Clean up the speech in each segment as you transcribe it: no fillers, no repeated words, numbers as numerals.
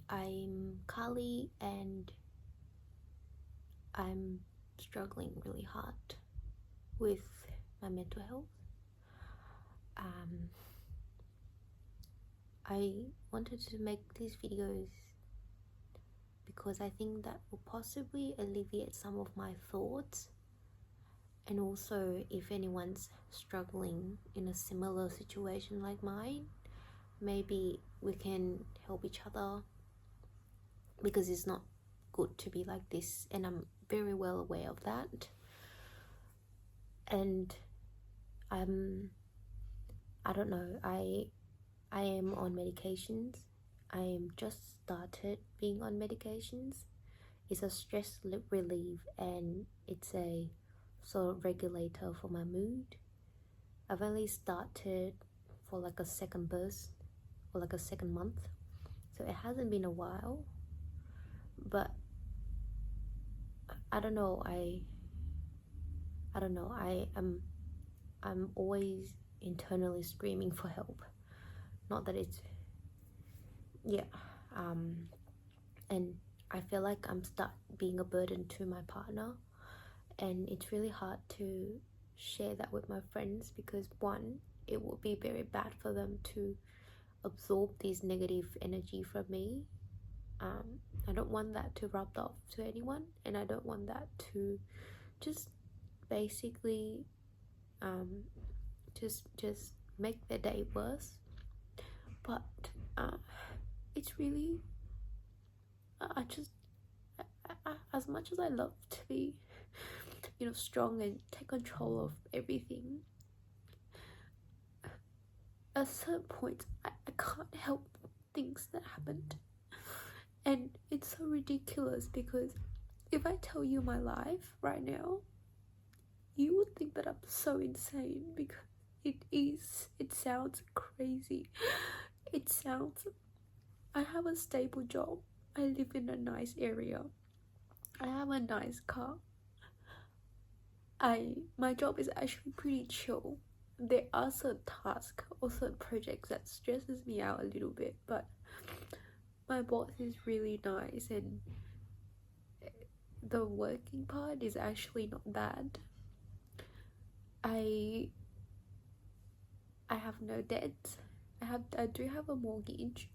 I'm Carly and I'm struggling really hard with my mental health. I wanted to make these videos because I think that will possibly alleviate some of my thoughts, and also if anyone's struggling in a similar situation like mine, maybe we can help each other, because it's not good to be like this, and I'm very well aware of that. And I don't know, I am on medications. I am just started being on medications. It's a stress relief, and it's a sort of regulator for my mood. I've only started for like a second burst or like a second month, so it hasn't been a while, but I don't know, I'm always internally screaming for help. Not that it's, yeah, and I feel like I'm start being a burden to my partner, and it's really hard to share that with my friends, because one, it would be very bad for them to absorb this negative energy from me. I don't want that to rub off to anyone, and I don't want that to just basically just make their day worse. But it's really, as much as I love to be, strong and take control of everything, at certain point I can't help things that happened. And it's so ridiculous, because if I tell you my life right now, you would think that I'm so insane, because it sounds crazy. I have a stable job, I live in a nice area, I have a nice car, my job is actually pretty chill. There are certain tasks or certain projects that stresses me out a little bit, but my boss is really nice, and the working part is actually not bad. I have no debts. I do have a mortgage,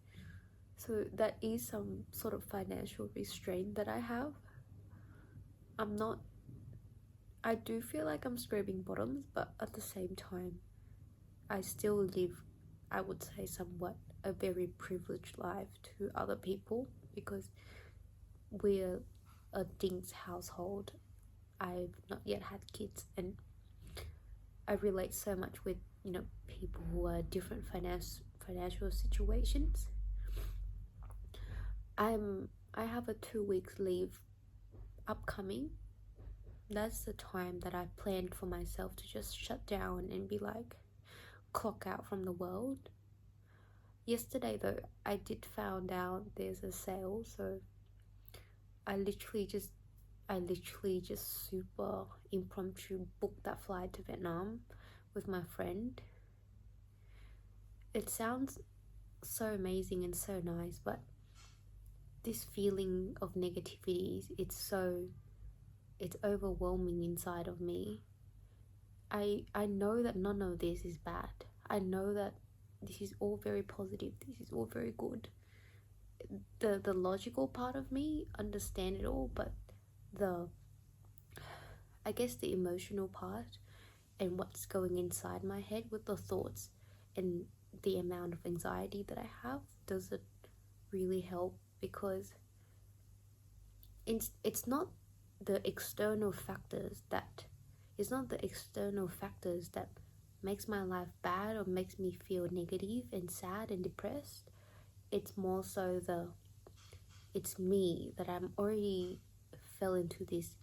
so that is some sort of financial restraint that I have. I do feel like I'm scraping bottoms, but at the same time, I still live, I would say, somewhat a very privileged life to other people, because we're a Ding's household. I've not yet had kids, and I relate so much with people who are different financial situations. I have a 2 weeks leave upcoming. That's the time that I planned for myself to just shut down and be like, clock out from the world. Yesterday though, I did found out there's a sale, so I literally just super impromptu booked that flight to Vietnam with my friend. It sounds so amazing and so nice, but this feeling of negativity, it's overwhelming inside of me. I know that none of this is bad. I know that this is all very positive. This is all very good. The logical part of me understand it all, but I guess the emotional part and what's going inside my head with the thoughts and the amount of anxiety that I have doesn't really help, because it's not the external factors that makes my life bad or makes me feel negative and sad and depressed. It's more so it's me that I'm already fell into this,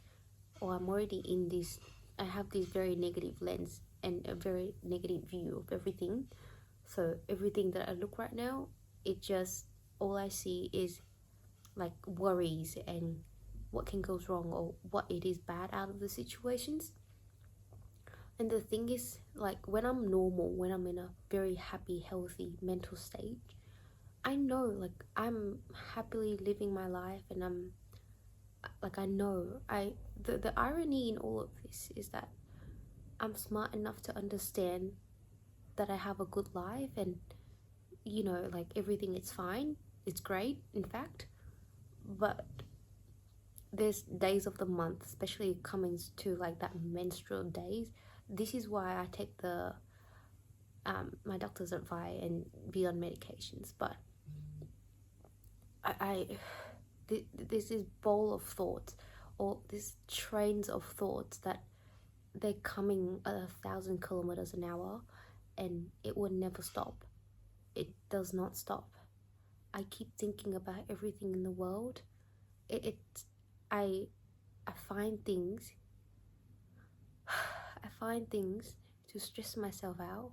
or I'm already in this. I have this very negative lens and a very negative view of everything. So everything that I look right now, all I see is like worries and what can go wrong or what it is bad out of the situations. And the thing is, like, when I'm normal, when I'm in a very happy, healthy mental state, I know, like, I'm happily living my life, and I'm like, I know the irony in all of this is that I'm smart enough to understand that I have a good life, and like, everything is fine, it's great, in fact. But there's days of the month, especially coming to like that menstrual days. This is why I take the my doctor's advice and be on medications. But I there's this bowl of thoughts, or these trains of thoughts, that they're coming at 1,000 kilometers an hour, and it will never stop. It does not stop. I keep thinking about everything in the world. It I I find things I find things to stress myself out.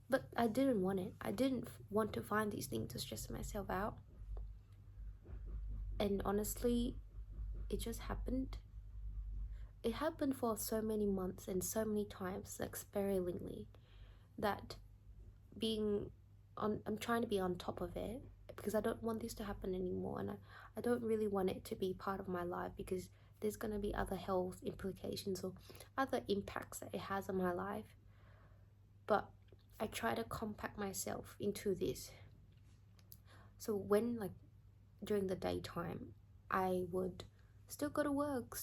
But I didn't want it. I didn't want to find these things to stress myself out. And honestly, it just happened. It happened for so many months and so many times, like, sparingly, that I'm trying to be on top of it, because I don't want this to happen anymore, and I don't really want it to be part of my life, because there's going to be other health implications or other impacts that it has on my life. But I try to compact myself into this. So when, like, during the daytime, I would still go to work,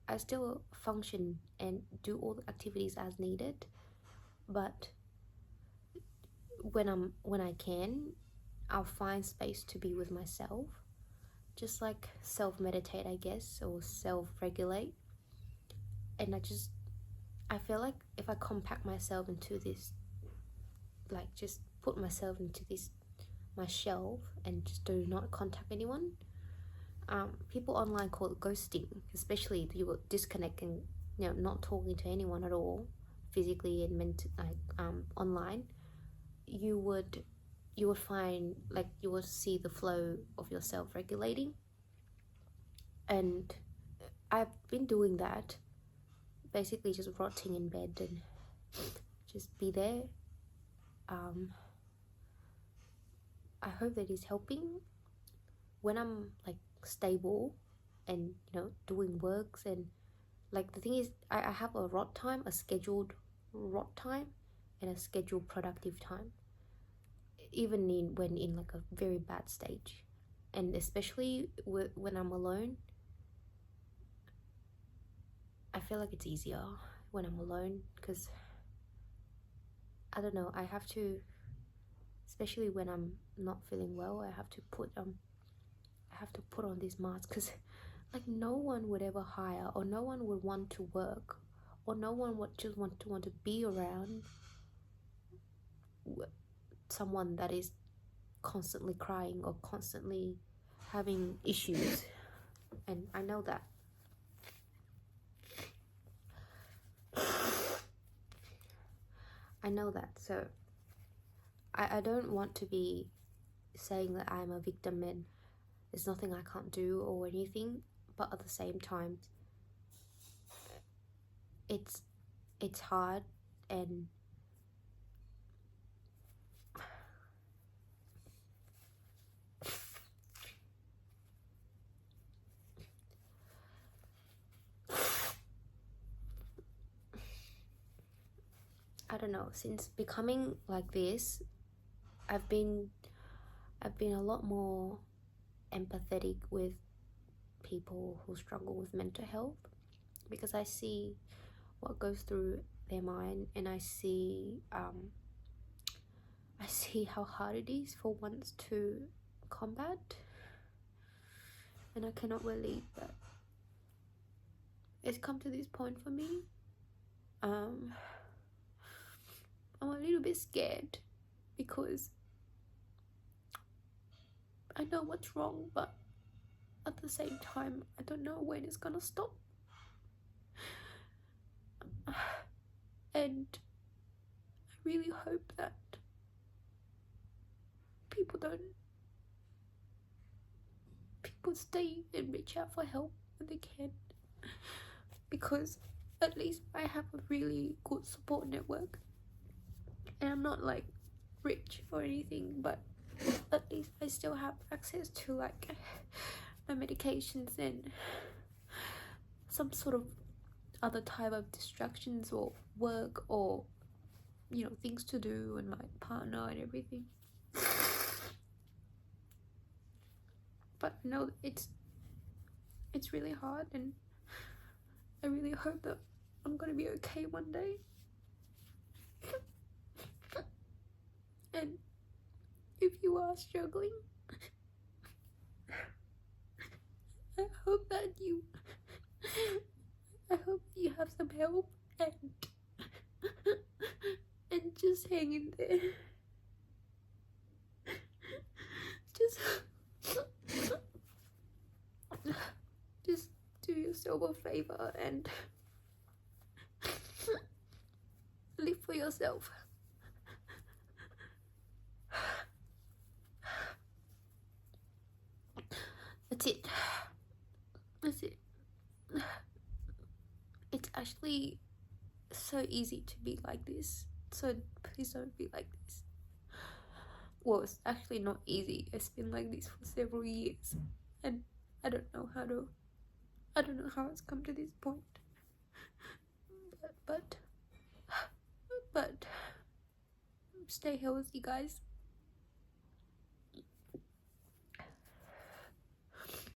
I still function and do all the activities as needed. But when I can, I'll find space to be with myself, just like self-meditate, I guess, or self-regulate. And I feel like if I compact myself into this, like, just put myself into this, my shelf, and just do not contact anyone. People online call it ghosting, especially if you were disconnecting, not talking to anyone at all, physically and online. You would find, like, you will see the flow of yourself regulating. And I've been doing that, basically just rotting in bed and just be there. I hope that is helping. When I'm, like, stable and doing works, and, like, the thing is, I have a rot time, a scheduled rot time, and a scheduled productive time, even when in, like, a very bad stage. And especially when I'm alone, I feel like it's easier when I'm alone, because I don't know, I have to, especially when I'm not feeling well, I have to put on this mask, because, like, no one would ever hire, or no one would want to work, or no one would just want to be around someone that is constantly crying or constantly having issues. And I know that. So I don't want to be saying that I'm a victim and there's nothing I can't do or anything, but at the same time, it's hard. And I don't know, since becoming like this, I've been a lot more empathetic with people who struggle with mental health, because I see what goes through their mind, and I see how hard it is for once to combat. And I cannot believe that it's come to this point for me. I'm a little bit scared, because I know what's wrong, but at the same time, I don't know when it's gonna stop. And I really hope that people stay and reach out for help when they can, because at least I have a really good support network. And I'm not, like, rich or anything, but at least I still have access to like my medications and some sort of other type of distractions or work or, you know, things to do and my partner and everything. But I know it's really hard, and I really hope that I'm gonna be okay one day. And if you are struggling, I hope that you have some help and just hang in there. Just do yourself a favor and live for yourself. That's it. That's it. It's actually so easy to be like this, so please don't be like this. Well, it's actually not easy. It's been like this for several years, and I don't know how it's come to this point. But stay healthy, guys.